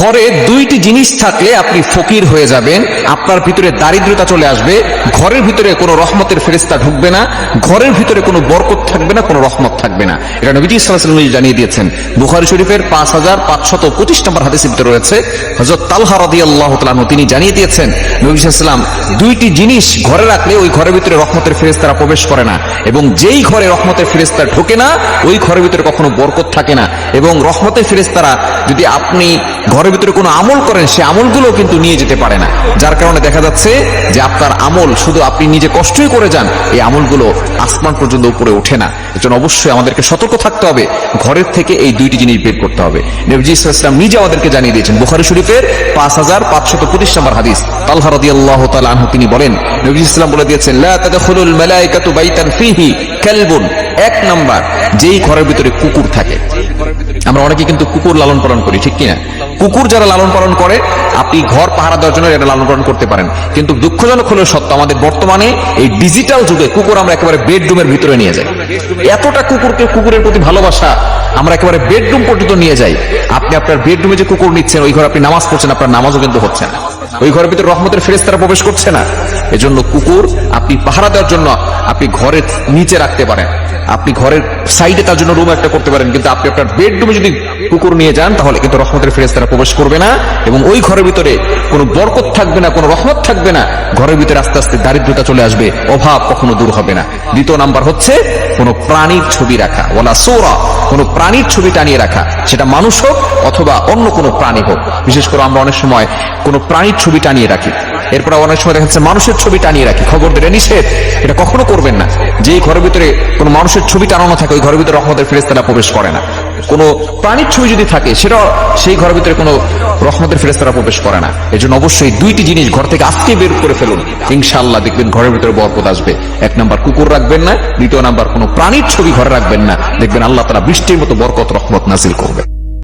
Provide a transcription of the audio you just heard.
ঘরে দুইটি জিনিস থাকলে আপনি ফকির হয়ে যাবেন, আপনার ভিতরে দারিদ্রতা চলে আসবে, ঘরের ভিতরে কোনো রহমতের ফেরেশতা ঢুকবে না, ঘরের ভিতরে কোনো বরকত থাকবে না, কোনো রহমত থাকবে না। এটা নবীজি সাল্লাল্লাহু আলাইহি ওয়াসাল্লাম জানিয়ে দিয়েছেন। বুখারী শরীফের 5525 নম্বর হাদিসের ভিতরে রয়েছে, হযরত তালহা রাদিয়াল্লাহু তাআলা আনহু তিনি জানিয়ে দিয়েছেন নবী সাল্লাল্লাহু আলাইহি ওয়াসাল্লাম দুইটি জিনিস ঘরে রাখলে ওই ঘরের ভিতরে রহমতের ফেরেশতারা প্রবেশ করে না, এবং যেই ঘরে রহমতের ফেরেশতা ঢোকে না ওই ঘরের ভিতরে কখনো বরকত থাকে না। এবং রহমতের ফেরেশতারা যদি আপনি ঘরের ভিতরে কোনো আমল করেন সে আমলগুলো কিন্তু নিয়ে যেতে পারে না, যার কারণে দেখা যাচ্ছে যে আপনার আমল শুধু আপনি নিজে কষ্টই করে যান, এই আমলগুলো আসমান পর্যন্ত উপরে ওঠে না। এজন্য অবশ্যই আমাদেরকে সতর্ক থাকতে হবে, ঘরের থেকে এই দুইটি জিনিস বের করতে হবে। নবীজি সাল্লাল্লাহু আলাইহি ওয়াসাল্লাম নিজে আমাদেরকে জানিয়ে দিয়েছেন, বুখারী শরীফের 5525 নম্বর হাদিস, তালহা রাদিয়াল্লাহু তাআলা আনহু তিনি বলেন, নবীজি সাল্লাল্লাহু আলাইহি ওয়াসাল্লাম বলে দিয়েছেন, লা তাদখুলুল মালায়েকাতু বাইতান ফিহি কালবুন, এক নাম্বার যেই ঘরের ভিতরে কুকুর থাকে। আমরা অনেকে কিন্তু কুকুর লালন পালন করি, ঠিক কিনা? কুকুর যারা লালন পালন করে, আপনি ঘর পাহারা দেওয়ার জন্য এটা লালন পালন করতে পারেন, কিন্তু দুঃখজনক হলেও সত্য আমাদের বর্তমানে এই ডিজিটাল যুগে কুকুর আমরা একেবারে বেডরুমের ভিতরে নিয়ে যাই। এতটা কুকুরের প্রতি ভালোবাসা আমরা একেবারে বেডরুম পর্যন্ত নিয়ে যাই। আপনি আপনার বেডরুমে যে কুকুর নিচ্ছেন, ওই ঘরে আপনি নামাজ পড়ছেন, আপনার নামাজও কিন্তু হচ্ছে না, ওই ঘরের ভিতরে রহমতের ফেরেশতারা প্রবেশ করছে না। এজন্য কুকুর আপনি পাহারা দেওয়ার জন্য আপনি ঘরের নিচে রাখতে পারেন, আপনি ঘরের সাইডে তার জন্য রুম একটা করতে পারেন, কিন্তু আপনি আপনার বেডরুমে যদি কুকুর নিয়ে যান তাহলে কিন্তু রহমতের ফেরেশতারা প্রবেশ করবে না, এবং ওই ঘরের ভিতরে কোনো বরকত থাকবে না, কোনো রহমত থাকবে না, ঘরের ভিতরে আস্তে আস্তে দারিদ্রতা চলে আসবে, অভাব কখনো দূর হবে না। দ্বিতীয় নাম্বার হচ্ছে কোনো প্রাণীর ছবি রাখা, ওয়ালা সূরা, কোনো প্রাণীর ছবি টানিয়ে রাখা, সেটা মানুষ হোক অথবা অন্য কোনো প্রাণী হোক। বিশেষ করে আমরা অনেক সময় কোনো প্রাণীর ছবি টানিয়ে রাখি, এরপর অনেক সময় দেখা যাচ্ছে মানুষের ছবি টানিয়ে রাখি। খবর দিলে নিষেধ, এটা কখনো করবেন না। যেই ঘরের ভিতরে কোনো মানুষের ছবি টানানো থাকে ওই ঘরের ভিতরে রহমতের ফেরেশতারা প্রবেশ করে না। কোনো প্রাণীর ছবি যদি থাকে সেটা সেই ঘরের ভিতরে কোনো রহমতের ফেরেশতারা প্রবেশ করে না। এজন্য অবশ্যই দুইটি জিনিস ঘর থেকে আজকে বের করে ফেলুন, ইনশাআল্লাহ দেখবেন ঘরের ভিতরে বরকত আসবে। এক নাম্বার কুকুর রাখবেন না, দ্বিতীয় নাম্বার কোনো প্রাণীর ছবি ঘরে রাখবেন না, দেখবেন আল্লাহ তাআলা বৃষ্টির মতো বরকত রহমত নাজিল করবে।